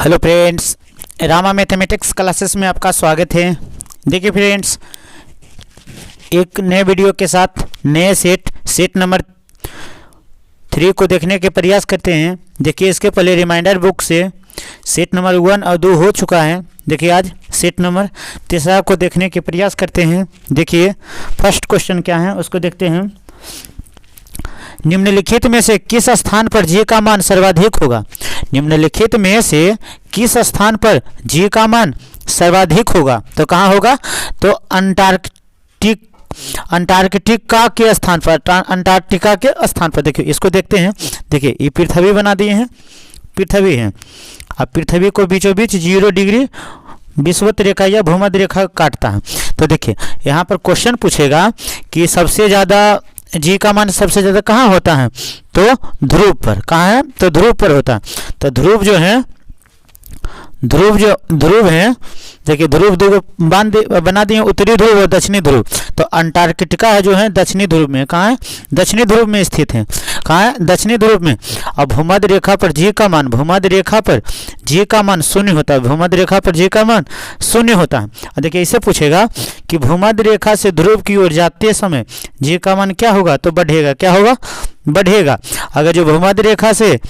Hello friends, Rama mathematics classes में आपका स्वागत है। देखिए फ्रेंड्स, एक नए वीडियो के साथ नए सेट नंबर 3 को देखने के प्रयास करते हैं। देखिए, इसके पहले रिमाइंडर बुक से सेट नंबर 1 और 2 हो चुका है। देखिए, आज सेट नंबर 3 को देखने के प्रयास करते हैं। देखिए, फर्स्ट क्वेश्चन क्या है उसको देखते हैं। निम्नलिखित में से किस स्थान पर जी का मान सर्वाधिक होगा? निम्नलिखित में से किस स्थान पर जी का मान सर्वाधिक होगा? तो कहाँ होगा? तो अंटार्कटिका के स्थान पर, अंटार्कटिका के स्थान पर। देखिए, इसको देखते हैं। देखिए, ये पृथ्वी बना दिए हैं, पृथ्वी है। अब पृथ्वी को बीचों बीच 0 डिग्री विषुवत रेखा या भूमध्य रेखा काटता है। तो देखिए, यहाँ पर क्वेश्चन पूछेगा कि सबसे ज़्यादा जी का मान सबसे ज़्यादा कहाँ होता है? तो ध्रुव पर। कहाँ है? तो ध्रुव पर होता है। तो ध्रुव जो है, ध्रुव है। देखिए, ध्रुव दो बना दिए, उत्तरी ध्रुव और दक्षिणी ध्रुव। तो अंटार्कटिका है जो है दक्षिणी ध्रुव में। कहाँ है? दक्षिणी ध्रुव में स्थित है। कहाँ है? दक्षिणी ध्रुव में। अब भूमध्य रेखा पर जी का मान, भूमध्य रेखा पर जी का मान 0 होता है। भूमध्य रेखा पर जी का मान 0 होता है। देखिए, इसे पूछेगा कि भूमध्य रेखा से ध्रुव की ओर जाते समय जी का मान क्या होगा? तो बढ़ेगा। क्या होगा? बढ़ेगा। अगर जो भूमध्य रेखा से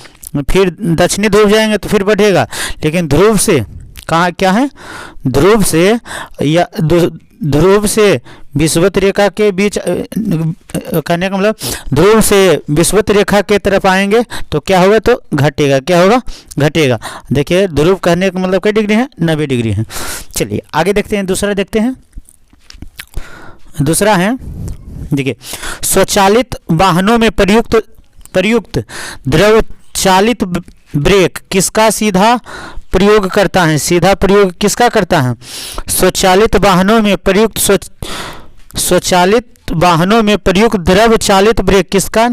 फिर दक्षिणी ध्रुव जाएंगे तो फिर बढ़ेगा। लेकिन ध्रुव से कहाँ क्या है? ध्रुव से या ध्रुव से विषुवत रेखा के बीच, कहने का मतलब ध्रुव से विषुवत रेखा के तरफ आएंगे तो क्या होगा? तो घटेगा। क्या होगा? घटेगा। देखिए, ध्रुव कहने का मतलब कई डिग्री है? 90 डिग्री है। चलिए आगे देखते हैं, दूसरा देखते हैं। दूसरा है, देखिए, स्वचालित वाहनों में प्रयुक्त द्रव चालित ब्रेक किसका सीधा प्रयोग करता है? सीधा प्रयोग किसका करता है? स्वचालित वाहनों में प्रयुक्त स्वचालित वाहनों में प्रयुक्त द्रव चालित ब्रेक किसका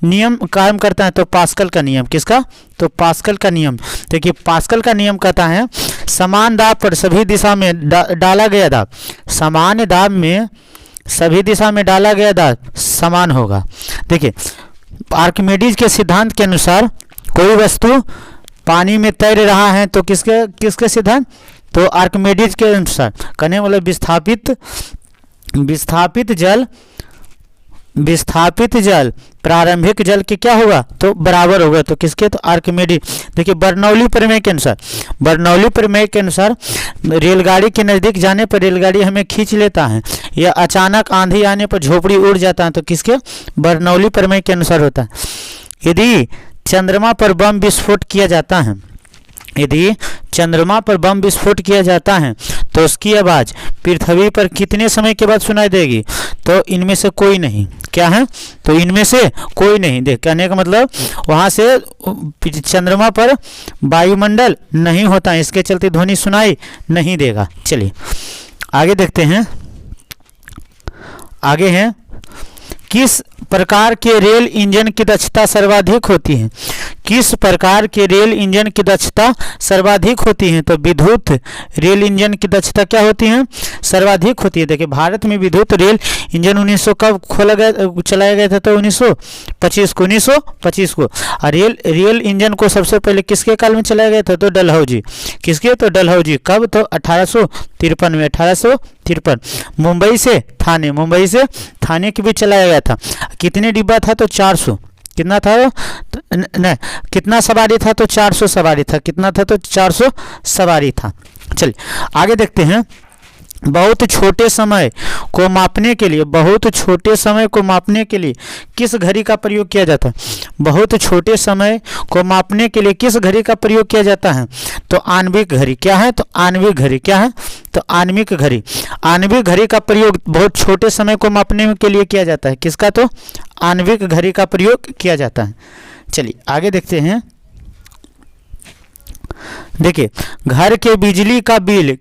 नियम काम करता है? तो पास्कल का नियम। किसका? तो पास्कल का नियम। देखिए, पास्कल का नियम कहता है समान दाब पर सभी दिशा में डाला गया दाब, समान दाब में सभी दिशा में डाला गया दाब समान होगा। देखिए, आर्किमिडीज के सिद्धांत के अनुसार कोई वस्तु पानी में तैर रहा है तो किसके सिद्धांत? तो आर्किमिडीज के अनुसार। कहने वाला विस्थापित जल प्रारंभिक जल के क्या होगा? तो बराबर होगा। तो किसके? तो आर्किमिडीज। देखिए, बर्नौली प्रमेय के अनुसार रेलगाड़ी के नज़दीक जाने पर रेलगाड़ी हमें खींच लेता है, या अचानक आंधी आने पर झोपड़ी उड़ जाता है। तो किसके? बर्नौली प्रमेय के अनुसार होता है। यदि चंद्रमा पर बम विस्फोट किया जाता है, यदि चंद्रमा पर बम विस्फोट किया जाता है तो उसकी आवाज़ पृथ्वी पर कितने समय के बाद सुनाई देगी? तो इनमें से कोई नहीं। क्या है? तो इनमें से कोई नहीं। देख, कहने का मतलब वहाँ से चंद्रमा पर वायुमंडल नहीं होता है, इसके चलते ध्वनि सुनाई नहीं देगा। चलिए आगे देखते हैं। आगे है, किस प्रकार के रेल इंजन की दक्षता सर्वाधिक होती है? किस प्रकार के रेल इंजन की दक्षता सर्वाधिक होती है? तो विद्युत रेल इंजन की दक्षता क्या होती है? सर्वाधिक होती है। देखिए, भारत में विद्युत रेल इंजन 1900 कब चलाया गया था? तो 1925 को। और रेल इंजन को सबसे पहले किसके काल में चलाया गया था? तो डलहौजी। किसके? तो डलहौजी। कब? तो 1853 में। 1853। मुंबई से थाने के बीच चलाया गया था। कितने डिब्बा था? तो 400। कितना था? नहीं, कितना सवारी था? तो 400 सवारी था। कितना था? तो 400 सवारी था। चलिए आगे देखते हैं। बहुत छोटे समय को मापने के लिए किस घड़ी का प्रयोग किया जाता है? बहुत छोटे समय को मापने के लिए किस घड़ी का प्रयोग किया जाता है? तो आणविक घड़ी। क्या है? तो आणविक घड़ी। क्या है? तो आणविक घड़ी। आणविक घड़ी का प्रयोग बहुत छोटे समय को मापने के लिए किया जाता है। किसका? तो आणविक घड़ी का प्रयोग किया जाता है। चलिए आगे देखते हैं। देखिए, घर के बिजली का बिल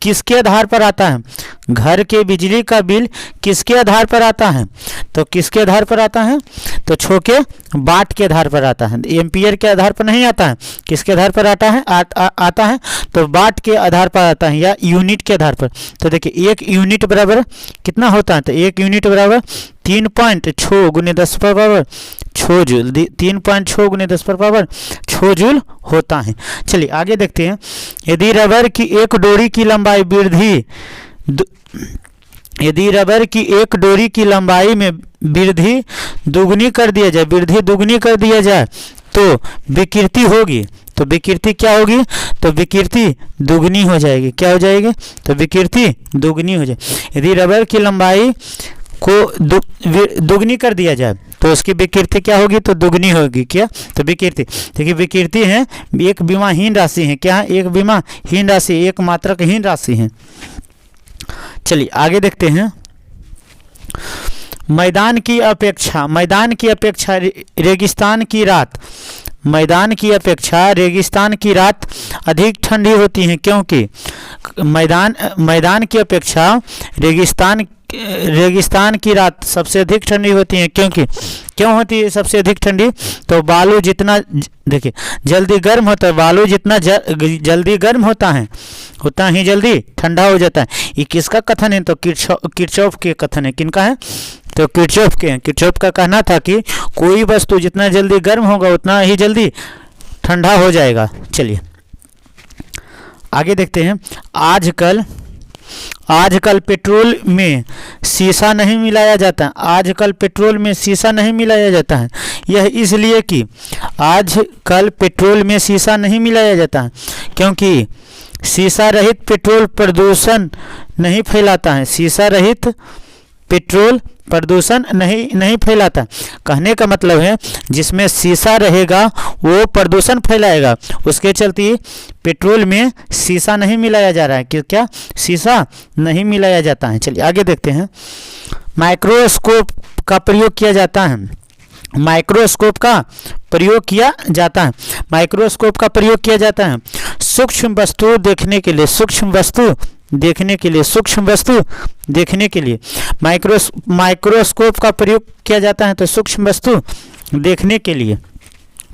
किसके आधार पर आता है? घर के बिजली का बिल किसके आधार पर आता है? तो किसके आधार पर आता है? तो छोके वाट के आधार पर आता है, एम्पियर के आधार पर नहीं आता है। किसके आधार पर आता है? आता है तो वाट के आधार पर आता है, या यूनिट के आधार पर। तो देखिए, 1 यूनिट बराबर कितना होता है? तो 1 यूनिट बराबर 3.6 गुने 10 पर पावर 6 जूल, 3.6 गुने 10 पर पावर 6 जूल होता है। चलिए आगे देखते हैं। यदि रबर की एक डोरी की लंबाई यदि रबर की एक डोरी की लंबाई में वृद्धि दुगनी कर दिया जाए तो विकृति होगी। तो विकृति क्या होगी? तो विकृति दुगनी हो जाएगी। क्या हो जाएगी? तो विकृति दुगनी हो जाएगी। यदि रबर की लंबाई को दुगनी कर दिया जाए तो उसकी विकृति क्या होगी? तो दुगनी होगी। क्या? तो विकृति। देखिए विकृति है एक विमाहीन राशि है। क्या है? एक विमाहीन राशि, एक मात्रकहीन राशि है। चलिए आगे देखते हैं। मैदान की अपेक्षा रेगिस्तान की रात अधिक ठंडी होती है, क्योंकि मैदान की अपेक्षा रेगिस्तान की रात सबसे अधिक ठंडी होती है। क्यों होती है सबसे अधिक ठंडी? तो बालू जितना देखिए जल्दी गर्म होता है, बालू जितना जल्दी गर्म होता है उतना ही जल्दी ठंडा हो जाता है। ये किसका कथन है? तो किरचॉफ के कथन है। किनका है? तो किरचॉफ के हैं। किरचॉफ का कहना था कि कोई वस्तु जितना जल्दी गर्म होगा उतना ही जल्दी ठंडा हो जाएगा। चलिए आगे देखते हैं। आजकल पेट्रोल में शीशा नहीं मिलाया जाता। आजकल पेट्रोल में शीशा नहीं मिलाया जाता है। यह इसलिए कि आजकल पेट्रोल में शीशा नहीं मिलाया जाता है क्योंकि शीशा रहित पेट्रोल प्रदूषण नहीं फैलाता है। शीशा रहित पेट्रोल प्रदूषण नहीं फैलाता। कहने का मतलब है जिसमें शीशा रहेगा वो प्रदूषण फैलाएगा। उसके चलते पेट्रोल में शीशा नहीं मिलाया जा रहा है। क्या? शीशा नहीं मिलाया जाता है। चलिए आगे देखते हैं। माइक्रोस्कोप का प्रयोग किया जाता है। माइक्रोस्कोप का प्रयोग किया जाता है सूक्ष्म वस्तु देखने के लिए माइक्रोस्कोप का प्रयोग किया जाता है। तो सूक्ष्म वस्तु देखने के लिए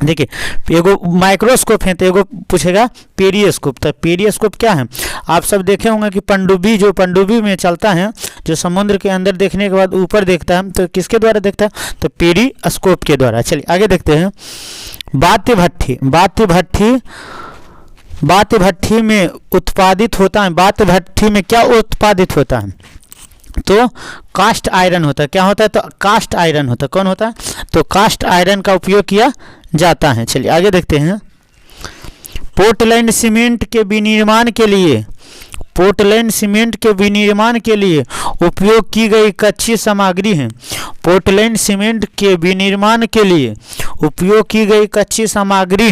देखिए एगो माइक्रोस्कोप है तो एगो पूछेगा पेरियोस्कोप। तो पेरियोस्कोप क्या है? आप सब देखे होंगे कि पनडुब्बी में चलता है, जो समुद्र के अंदर देखने के बाद ऊपर देखता है, तो किसके द्वारा देखता है? तो पेरियोस्कोप के द्वारा। चलिए आगे देखते हैं। बात्य भट्ठी में उत्पादित होता है। बात्य भट्ठी में क्या उत्पादित होता है? तो कास्ट आयरन होता है। क्या होता है? तो कास्ट आयरन होता है। कौन होता है? तो कास्ट आयरन का उपयोग किया जाता है। चलिए आगे देखते हैं। पोर्टलैंड सीमेंट के विनिर्माण के लिए उपयोग की गई कच्ची सामग्री है। पोर्टलैंड सीमेंट के विनिर्माण के लिए उपयोग की गई कच्ची सामग्री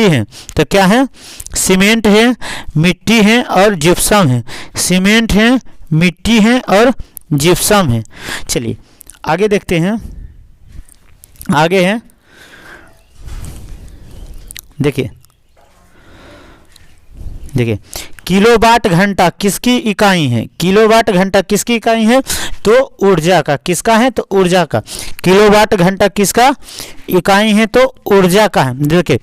है। तो क्या है? सीमेंट है, मिट्टी है और जिप्सम है। सीमेंट है, मिट्टी है और जिप्सम है। चलिए आगे देखते हैं। आगे है देखिए किलोवाट घंटा किसकी इकाई है? किलोवाट घंटा किसकी इकाई है? तो ऊर्जा का। किसका है? तो ऊर्जा का। किलोवाट घंटा किसका इकाई है? तो ऊर्जा का है। देखिए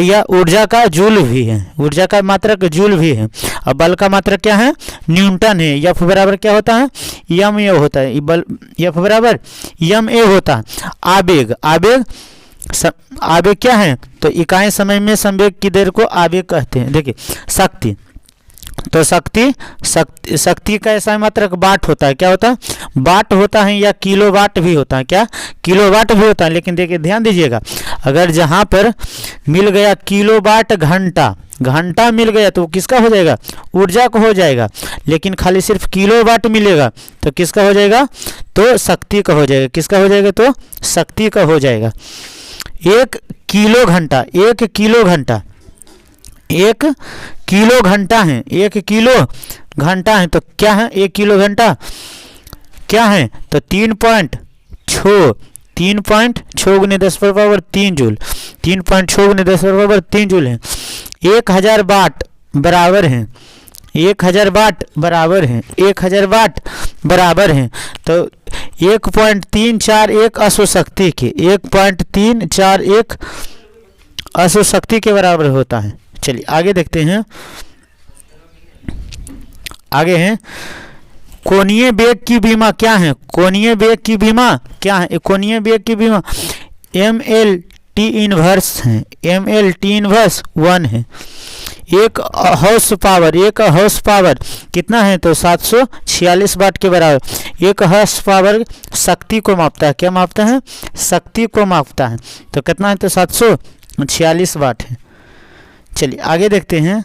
यह ऊर्जा का जूल भी है। ऊर्जा का मात्रक जूल भी है। अब बल का मात्रक क्या है? न्यूटन है। एफ बराबर क्या होता है? यम ए होता है। एफ बराबर यम ए होता है। आवेग क्या है? तो इकाई समय में संवेग की देर को आवेग कहते हैं। देखिए शक्ति, तो शक्ति का ऐसा मात्रक वाट होता है। क्या होता है? वाट होता है या किलोवाट भी होता है। क्या? किलोवाट भी होता है। लेकिन देखिए ध्यान दीजिएगा, अगर जहाँ पर मिल गया किलोवाट घंटा मिल गया तो किसका हो जाएगा? ऊर्जा को हो जाएगा। लेकिन खाली सिर्फ किलोवाट मिलेगा तो किसका हो जाएगा? तो शक्ति का हो जाएगा। किसका हो जाएगा? तो शक्ति का हो जाएगा। एक किलो घंटा है। 1 किलो घंटा है। तो क्या है 1 किलो घंटा? क्या है? तो 3.6 गुने 10 पर पावर 3 जूल। 3.6 गुने 10 पर पावर 3 जूल है। 1000 वाट बराबर है। 1000 वाट बराबर है। तो 1.341 अश्वशक्ति के 1.341 अश्वशक्ति के बराबर होता है। चलिए आगे देखते हैं। आगे हैं कोणीय वेग की विमा क्या है, कोणीय वेग की विमा क्या है, कोणीय वेग की विमा ml t इनवर्स है, ml t इनवर्स 1 है। एक हाउस पावर कितना है, तो 746 वाट के बराबर। एक हाउस पावर शक्ति को मापता है, क्या मापता है, शक्ति को मापता है। तो कितना है, तो 746 वाट है। चलिए आगे देखते हैं।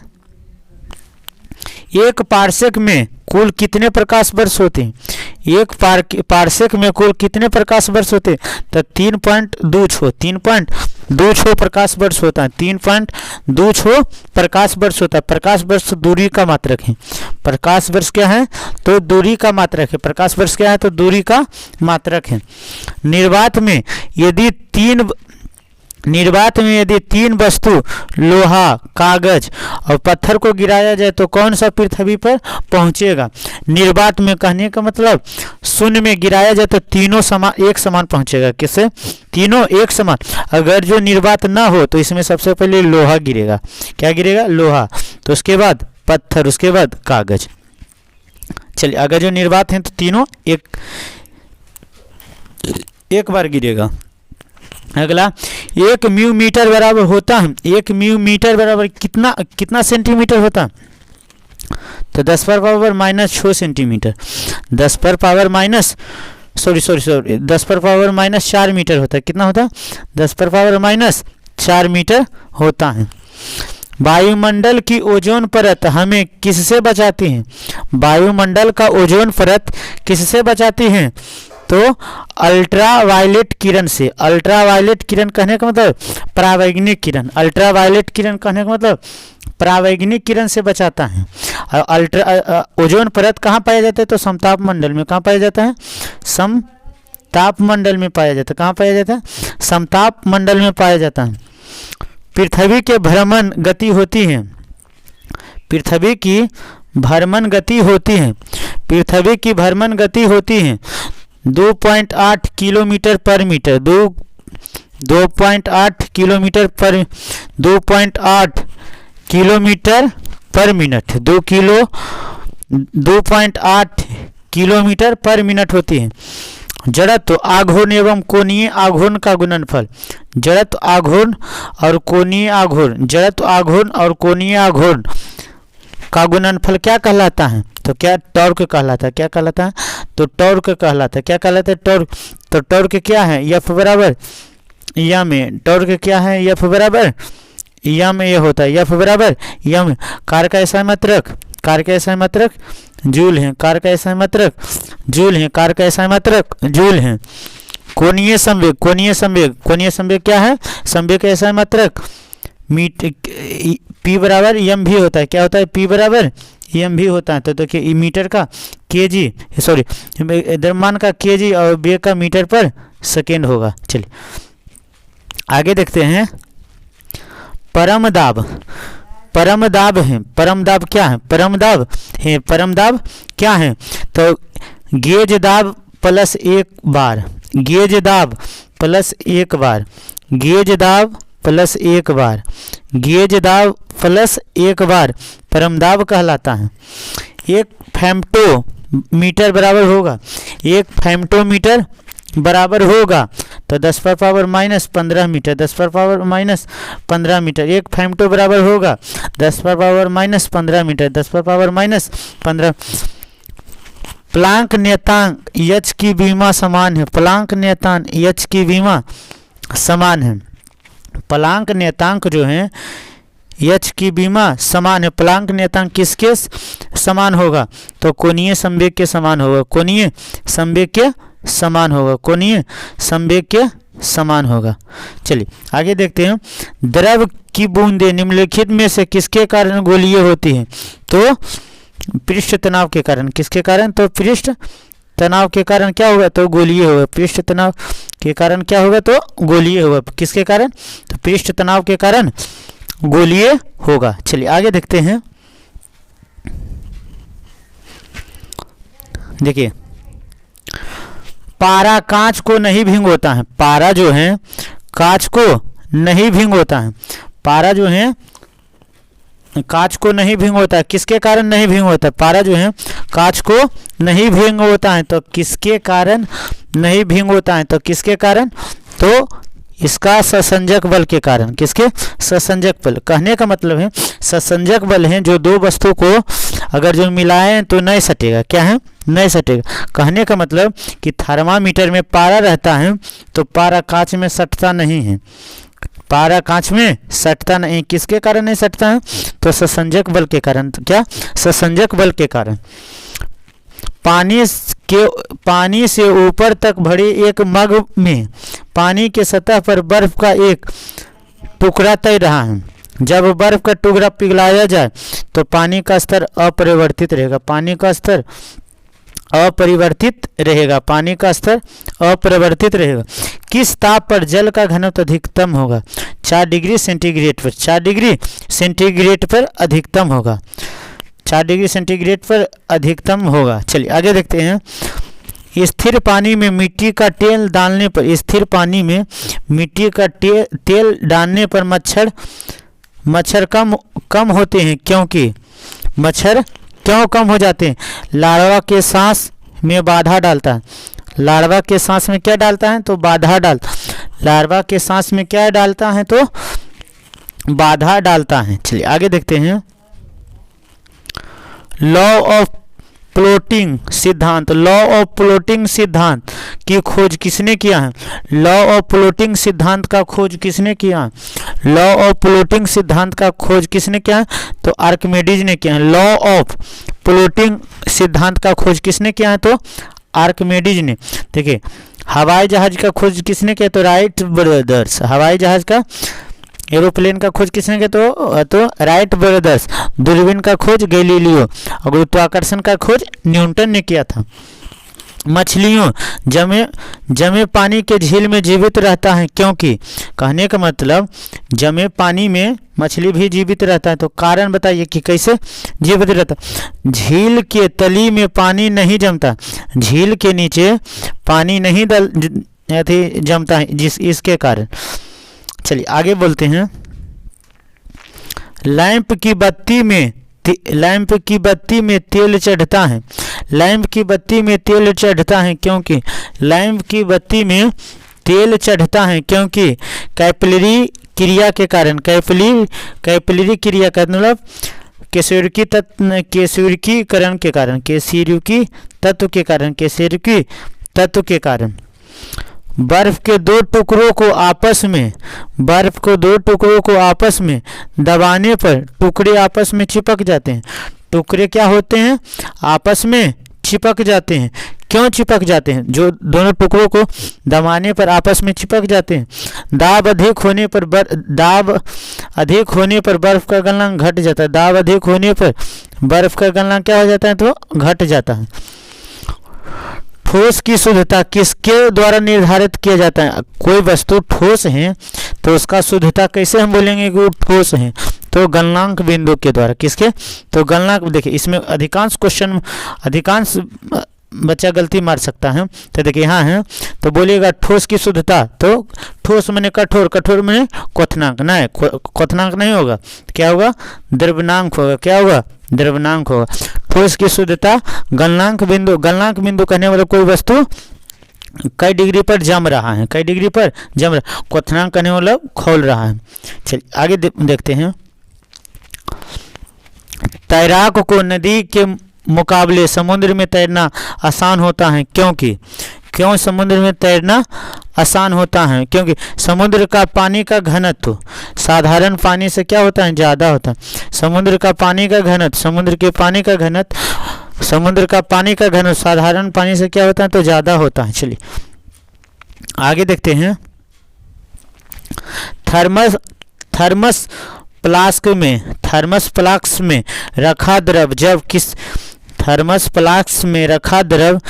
एक पारसेक में कुल कितने प्रकाश वर्ष होते हैं, एक पारसेक में कुल कितने प्रकाश वर्ष होते हैं, तो 3.26 प्रकाश वर्ष होता है, 3.26 प्रकाश वर्ष होता है। प्रकाश वर्ष दूरी का मात्रक है, प्रकाश वर्ष क्या है, तो दूरी का मात्रक है। प्रकाश वर्ष क्या है, तो दूरी का मात्रक है। निर्वात में यदि तीन वस्तु लोहा, कागज और पत्थर को गिराया जाए तो कौन सा पृथ्वी पर पहुंचेगा। निर्वात में कहने का मतलब शून्य में गिराया जाए तो तीनों एक समान पहुंचेगा। किससे, तीनों एक समान। अगर जो निर्वात ना हो तो इसमें सबसे पहले लोहा गिरेगा, क्या गिरेगा, लोहा, तो उसके बाद पत्थर, उसके बाद कागज। चलिए अगर जो निर्वात हैं तो तीनों एक बार गिरेगा। अगला, 1 म्यू मीटर बराबर होता है, 1 म्यू मीटर बराबर कितना सेंटीमीटर होता है, तो 10 पर पावर -6 सेंटीमीटर, 10 पर पावर -4 मीटर होता है। कितना होता है, 10 पर पावर -4 मीटर होता है। वायुमंडल की ओजोन परत हमें किससे बचाती है, वायुमंडल का ओजोन परत किससे बचाती है, तो अल्ट्रावायलेट किरण से। अल्ट्रावायलेट किरण कहने का मतलब परावैंगनिक किरण, अल्ट्रावायलेट किरण कहने का मतलब परावैंगनिक किरण से बचाता है। ओजोन परत कहाँ पाया जाता है, तो समताप मंडल में। कहाँ पाया जाता है, समताप मंडल में पाया जाता है। कहाँ पाया जाता है, समताप मंडल में पाया जाता है। पृथ्वी के भ्रमण गति होती है, पृथ्वी की भ्रमण गति होती है, पृथ्वी की भ्रमण गति होती है 2.8 किलोमीटर पर मीटर, 2.8 किलोमीटर पर 2.8 किलोमीटर पर मिनट, 2.8 किलोमीटर पर मिनट होती है। जड़त्व आघूर्ण एवं कोणीय आघूर्ण का गुणनफल, जड़त्व आघूर्ण और कोणीय आघूर्ण, जड़त्व आघूर्ण और कोणीय आघूर्ण का गुणनफल क्या कहलाता है, तो क्या टॉर्क कहलाता है। क्या कहलाता है, तो टॉर्क कहलाता है। क्या कहलाता है, टॉर्क। तो टॉर्क क्या है, F बराबर यम में, टॉर्क क्या है, F बराबर यम ये होता है, F बराबर यम। कार का ऐसा मात्रक, कार का ऐसा मात्रक जूल है, कार का ऐसा मात्रक जूल है, कार का ऐसा मात्रक जूल है। कोणीय संवेग, कोणीय संवेग, कोणीय संवेग क्या है, संवेग का ऐसा मात्रक P बराबर एम भी होता है। क्या होता है, P बराबर एम भी होता है। तो देखिए मीटर का केजी, सॉरी द्रव्यमान का केजी और वेग का मीटर पर सेकेंड होगा। चलिए आगे देखते हैं। परम दाब, परम दाब है, परम दाब क्या है, परम दाब है, परम दाब क्या है, तो गेज दाब प्लस 1 बार, गेज दाब प्लस 1 बार, गेज दाब प्लस 1 बार, गेज दाब प्लस 1 बार परम दाब कहलाता है। एक फेम्टोमीटर बराबर होगा, एक फेम्टोमीटर बराबर होगा तो 10 पर पावर -15 मीटर, 10 पर पावर -15 मीटर। एक फेम्टो बराबर होगा 10 पर पावर -15 मीटर, 10 पर पावर -15। प्लांक नियतांक H की विमा समान है, प्लांक नियतांक H की विमा समान है। प्लांक नियतांक जो है H की विमा समान है। प्लांक नियतांक किसके समान होगा, तो कोणीय संवेग के समान होगा, कोणीय संवेग के समान होगा, कोणीय संवेग के समान होगा। चलिए आगे देखते हैं। द्रव की बूंदें निम्नलिखित में से किसके कारण गोलीय होती हैं, तो पृष्ठ तनाव के कारण। किसके कारण, तो पृष्ठ तनाव के कारण क्या होगा, तो गोलीय होगा। पृष्ठ तनाव के कारण क्या होगा, तो गोलीय होगा। किसके कारण, तो पृष्ठ तनाव के कारण गोलीय होगा। चलिए आगे देखते हैं। देखिए पारा कांच को नहीं भिगोता है, पारा जो है कांच को नहीं भिगोता है, पारा जो है कांच को नहीं भिगोता है। किसके कारण नहीं भिगोता, पारा जो है कांच को नहीं भंग होता है तो किसके कारण नहीं भंग होता है? तो किसके कारण? तो इसका ससंजक बल के कारण। किसके? ससंजक बल। कहने का मतलब है ससंजक बल हैं जो दो वस्तु को अगर जो मिलाएं तो नहीं सटेगा। क्या है? नहीं सटेगा। कहने का मतलब कि थर्मामीटर में पारा रहता है तो पारा कांच में सटता नहीं है, पारा कांच में सटता नहीं। किसके कारण नहीं सटता है? तो ससंजक बल के कारण। तो क्या? ससंजक बल के कारण। पानी से ऊपर तक भरे एक मग में पानी के सतह पर बर्फ का एक टुकड़ा तैर रहा है। जब बर्फ का टुकड़ा पिघलाया जाए तो पानी का स्तर अपरिवर्तित रहेगा। पानी का स्तर अपरिवर्तित रहेगा। पानी का स्तर अपरिवर्तित रहेगा। किस ताप पर जल का घनत्व अधिकतम होगा? 4 डिग्री सेंटीग्रेड पर। 4 डिग्री सेंटीग्रेड पर अधिकतम होगा। 4 डिग्री सेंटीग्रेड पर अधिकतम होगा। चलिए आगे देखते हैं। स्थिर पानी में मिट्टी का तेल डालने पर, स्थिर पानी में मिट्टी का तेल डालने पर मच्छर कम होते हैं। क्योंकि मच्छर क्यों कम हो जाते हैं? लार्वा के सांस में बाधा डालता है। लार्वा के सांस में क्या डालता है? तो बाधा डालता। लार्वा के सांस में क्या डालता है? तो बाधा डालता है। चलिए आगे देखते हैं। लॉ ऑफ प्लॉटिंग सिद्धांत। लॉ ऑफ प्लॉटिंग सिद्धांत की खोज किसने किया है? लॉ ऑफ प्लॉटिंग सिद्धांत का खोज किसने किया है? लॉ ऑफ प्लॉटिंग सिद्धांत का खोज किसने किया है? तो आर्किमिडीज ने किया है। लॉ ऑफ प्लॉटिंग सिद्धांत का खोज किसने किया है? तो आर्किमिडीज ने। देखिए हवाई जहाज का खोज किसने किया? तो राइट ब्रदर्स। हवाई जहाज का, एरोप्लेन का खोज किसने किया? तो राइट ब्रदर्स। दूरबीन का खोज गैलीलियो और गुरुत्वाकर्षण का खोज न्यूटन ने किया था। मछलियों जमे पानी के झील में जीवित रहता है। क्योंकि कहने का मतलब जमे पानी में मछली भी जीवित रहता है। तो कारण बताइए कि कैसे जीवित रहता? झील के तली में पानी नहीं जमता, झील के नीचे पानी नहीं जमता है इसके कारण। चलिए आगे बोलते हैं। लैंप की बत्ती में तेल चढ़ता है। लैंप की बत्ती में तेल चढ़ता है क्योंकि लैंप की बत्ती में तेल चढ़ता है क्योंकि कैपिलरी क्रिया के कारण। कैपिलरी क्रिया का मतलब केशिरीकरण के कारण। केशिरीकी तत्व के कारण। केशिरीकी तत्व के कारण। बर्फ के दो टुकड़ों को आपस में दबाने पर टुकड़े आपस में चिपक जाते हैं। टुकड़े क्या होते हैं? आपस में चिपक जाते हैं। क्यों चिपक जाते हैं? जो दोनों टुकड़ों को दबाने पर आपस में चिपक जाते हैं। दाब अधिक होने पर बर्फ का गलनांक घट जाता है। दाब अधिक होने पर बर्फ का गलनांक क्या हो जाता है? तो घट जाता है। ठोस की शुद्धता किसके द्वारा निर्धारित किया जाता है? कोई वस्तु ठोस है तो उसका शुद्धता कैसे हम बोलेंगे कि वो ठोस है? तो गलनांक बिंदु के द्वारा। किसके? तो गलनांक। देखिए इसमें अधिकांश बच्चा गलती मार सकता है। तो देखिए यहाँ है तो बोलिएगा ठोस की शुद्धता। तो ठोस मैंने कठोर, कठोर मैंने क्वथनांक। नहीं, क्वथनांक नहीं होगा। क्या होगा? द्रव्यनांक होगा। क्या होगा? द्रव्यनांक होगा। ठोस की शुद्धता गलनांक बिंदु। गलनांक बिंदु कहने वाला कोई वस्तु कई डिग्री पर जम रहा है। कई डिग्री पर जम रहा। क्वथनांक कहने वाला खोल रहा है। चलिए आगे देखते हैं। तैराक को नदी के मुकाबले समुद्र में तैरना आसान होता है। क्यों समुद्र में तैरना आसान होता है? क्योंकि समुद्र का पानी का घनत्व साधारण पानी से क्या होता है? ज़्यादा होता है। समुद्र का पानी का घनत्व साधारण पानी से क्या होता है? तो ज़्यादा होता है। चलिए आगे देखते हैं। थर्मस फ्लास्क में रखा द्रव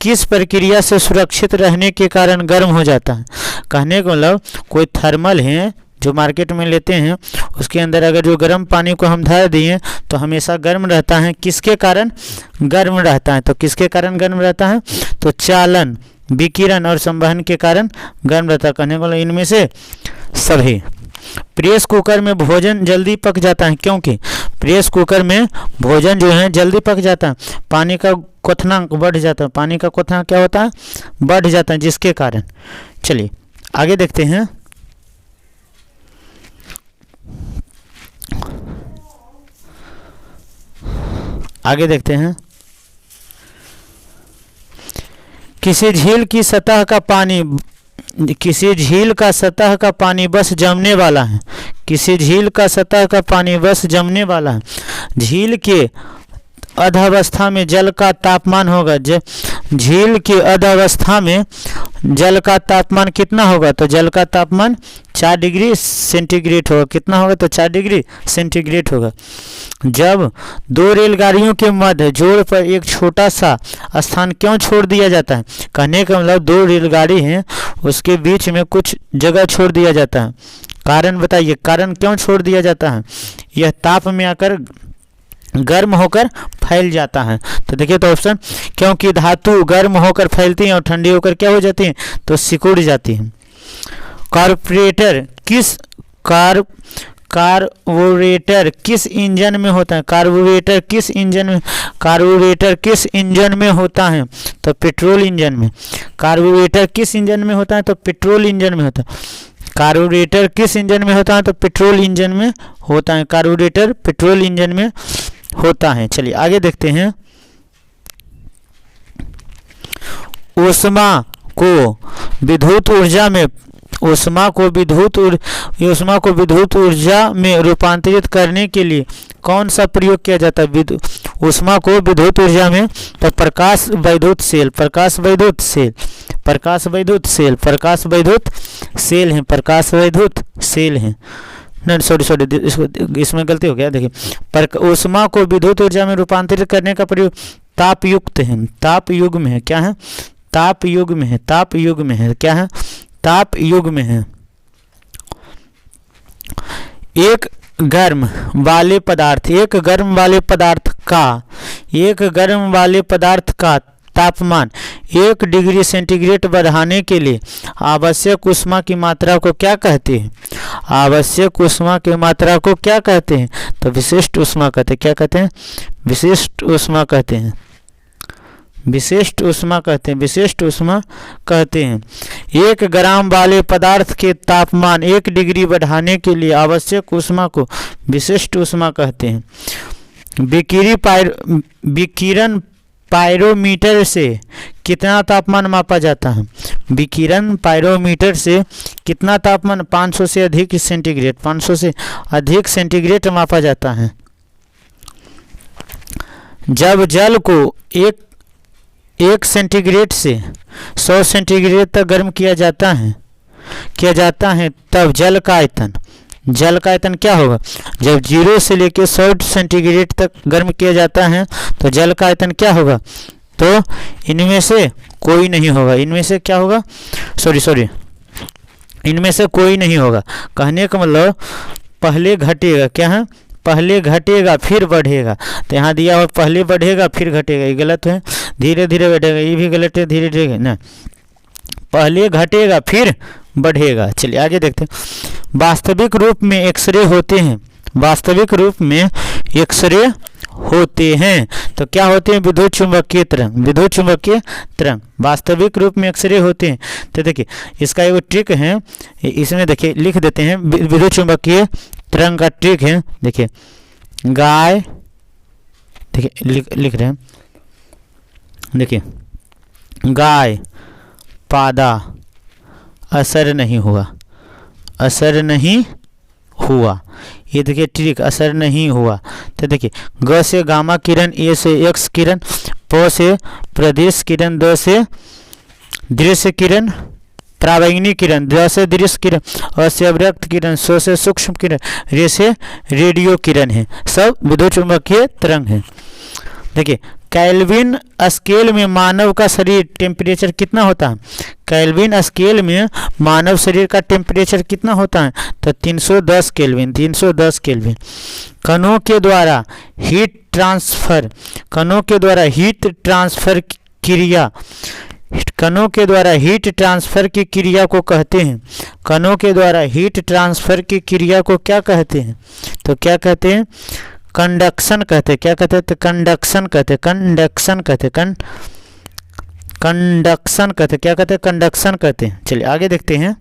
किस प्रक्रिया से सुरक्षित रहने के कारण गर्म हो जाता है? कहने को मतलब कोई थर्मल है जो मार्केट में लेते हैं, उसके अंदर अगर जो गर्म पानी को हम धर दिए तो हमेशा गर्म रहता है। किसके कारण गर्म रहता है? तो किसके कारण गर्म रहता है? तो चालन, विकिरण और संवहन के कारण गर्म रहता है। कहने को मतलब इनमें से सभी। प्रेस कुकर में भोजन जल्दी पक जाता है क्योंकि प्रेस कुकर में भोजन जो है जल्दी पक जाता है, पानी का क्वथनांक बढ़ जाता है, पानी का क्वथनांक क्या होता है, बढ़ जाता है, जिसके कारण। चलिए आगे देखते हैं। आगे देखते हैं। किसी झील की सतह का पानी, किसी झील का सतह का पानी बस जमने वाला है, किसी झील का सतह का पानी बस जमने वाला है। झील के अधावस्था में जल का तापमान होगा, झील के अधावस्था में जल का तापमान कितना होगा, तो जल का तापमान 4 डिग्री सेंटीग्रेड होगा। कितना होगा, तो 4 डिग्री सेंटीग्रेड होगा। जब दो रेलगाड़ियों के मध्य जोड़ पर एक छोटा सा स्थान क्यों छोड़ दिया जाता है, कहने का मतलब दो रेलगाड़ी हैं उसके बीच में कुछ जगह छोड़ दिया जाता है, कारण बताइए, कारण क्यों छोड़ दिया जाता है। यह ताप में आकर गर्म होकर फैल जाता है। तो देखिए तो ऑप्शन, क्योंकि धातु गर्म होकर फैलती हैं और ठंडी होकर क्या हो जाती हैं, तो सिकुड़ जाती हैं। कार्बोरेटर किस कार्बोरेटर किस इंजन में होता है, कार्बोरेटर किस इंजन में, कार्बोरेटर किस इंजन में होता है, तो पेट्रोल इंजन में। कार्बोरेटर किस इंजन में होता है, तो पेट्रोल इंजन में होता है। कार्बोरेटर किस इंजन में होता है, तो पेट्रोल इंजन में होता है। कार्बोरेटर पेट्रोल इंजन में होता है। चलिए आगे देखते हैं। ऊष्मा को विद्युत ऊर्जा में, ऊष्मा को विद्युत ऊर्जा में रूपांतरित करने के लिए कौन सा प्रयोग किया जाता है, ऊष्मा को विद्युत ऊर्जा में, तो प्रकाश वैद्युत सेल, प्रकाश वैद्युत सेल, प्रकाश वैद्युत सेल, प्रकाश वैद्युत सेल है, प्रकाश वैद्युत सेल है। नहीं सॉरी इसमें गलती हो गया। देखिए ऊष्मा को विद्युत ऊर्जा में रूपांतरित करने का प्रयोग ताप युक्त है, ताप युग में है, क्या है, ताप युग में है, ताप युग में है, क्या है, ताप युग में है। एक गर्म वाले पदार्थ, एक गर्म वाले पदार्थ का, एक गर्म वाले पदार्थ का तापमान 1 डिग्री सेंटीग्रेड बढ़ाने के लिए आवश्यक ऊष्मा की मात्रा को क्या कहते हैं, आवश्यक ऊष्मा की मात्रा को क्या कहते हैं, तो विशिष्ट ऊष्मा कहते हैं। क्या कहते हैं, विशिष्ट ऊष्मा कहते हैं, विशिष्ट ऊष्मा कहते हैं, विशिष्ट ऊष्मा कहते हैं। 1 ग्राम वाले पदार्थ के तापमान 1 डिग्री बढ़ाने के लिए आवश्यक ऊष्मा को विशिष्ट ऊष्मा कहते हैं। विकिरण पायरोमीटर से कितना तापमान मापा जाता है, विकिरण पायरोमीटर से कितना तापमान, 500 से अधिक सेंटीग्रेड, 500 से अधिक सेंटीग्रेड मापा जाता है। जब जल को 1 सेंटीग्रेड से 100 सेंटीग्रेड तक गर्म किया जाता है तब जल का आयतन क्या होगा, जब 0 से लेकर 100 सेंटीग्रेड तक गर्म किया जाता है तो जल का आयतन क्या होगा, तो इनमें से कोई नहीं होगा, इनमें से क्या होगा, सॉरी इनमें से कोई नहीं होगा। कहने का मतलब पहले घटेगा, क्या है, पहले घटेगा फिर बढ़ेगा, तो यहाँ दिया हुआ पहले बढ़ेगा फिर घटेगा, ये गलत है, धीरे धीरे बढ़ेगा, ये भी गलत है, धीरे धीरे ना, पहले घटेगा फिर बढ़ेगा। चलिए आगे देखते हैं। वास्तविक रूप में एक्सरे होते हैं, वास्तविक रूप में एक्सरे होते हैं, तो क्या होते हैं, विद्युत चुंबकीय तरंग, विद्युत चुंबकीय तरंग वास्तविक रूप में एक्सरे होते हैं। तो देखिए इसका एक ट्रिक है, इसमें देखिए लिख देते हैं, विद्युत चुंबकीय तरंग का ट्रिक है। देखिए गाय, देखिए लिख रहे हैं, देखिए गाय पादा असर नहीं हुआ, असर नहीं हुआ, ये देखिए ट्रिक, असर नहीं हुआ। तो देखिए ग से गामा किरण, ए से एक्स किरण, प से प्रदेश किरण, द से दृश्य किरण, प्रावैंगिक किरण, द से दृश्य किरण, अ से अवरक्त किरण, स से सूक्ष्म किरण, रे से रेडियो किरण है, सब विद्युत चुंबकीय तरंग है। देखिए केल्विन स्केल में मानव का शरीर टेम्परेचर कितना होता है, केल्विन स्केल में मानव शरीर का टेम्परेचर कितना होता है, तो 310 केल्विन, 310 केल्विन। कणों के द्वारा हीट ट्रांसफर, कणों के द्वारा हीट ट्रांसफर क्रिया, कणों के द्वारा हीट ट्रांसफर की क्रिया को कहते हैं, कणों के द्वारा हीट ट्रांसफर की क्रिया को क्या कहते हैं, तो क्या कहते हैं, कंडक्शन कहते हैं। क्या कहते हैं? तो कंडक्शन कहते हैं, कंडक्शन कहते हैं, कंडक्शन कहते हैं। क्या कहते हैं? कंडक्शन कहते हैं। चलिए आगे देखते हैं।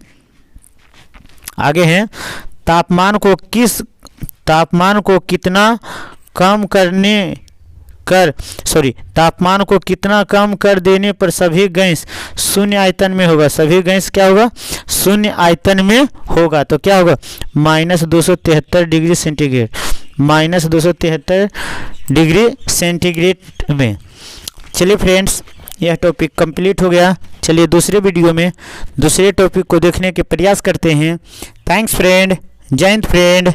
आगे है तापमान को कितना कम तापमान को कितना कम कर देने पर सभी गैस शून्य आयतन में होगा। सभी गैस क्या होगा? शून्य आयतन में होगा। तो क्या होगा? -273 डिग्री सेंटीग्रेड, -273 डिग्री सेंटीग्रेड में। चलिए फ्रेंड्स, यह टॉपिक कंप्लीट हो गया। चलिए दूसरे वीडियो में दूसरे टॉपिक को देखने के प्रयास करते हैं। थैंक्स फ्रेंड, जय हिंद फ्रेंड।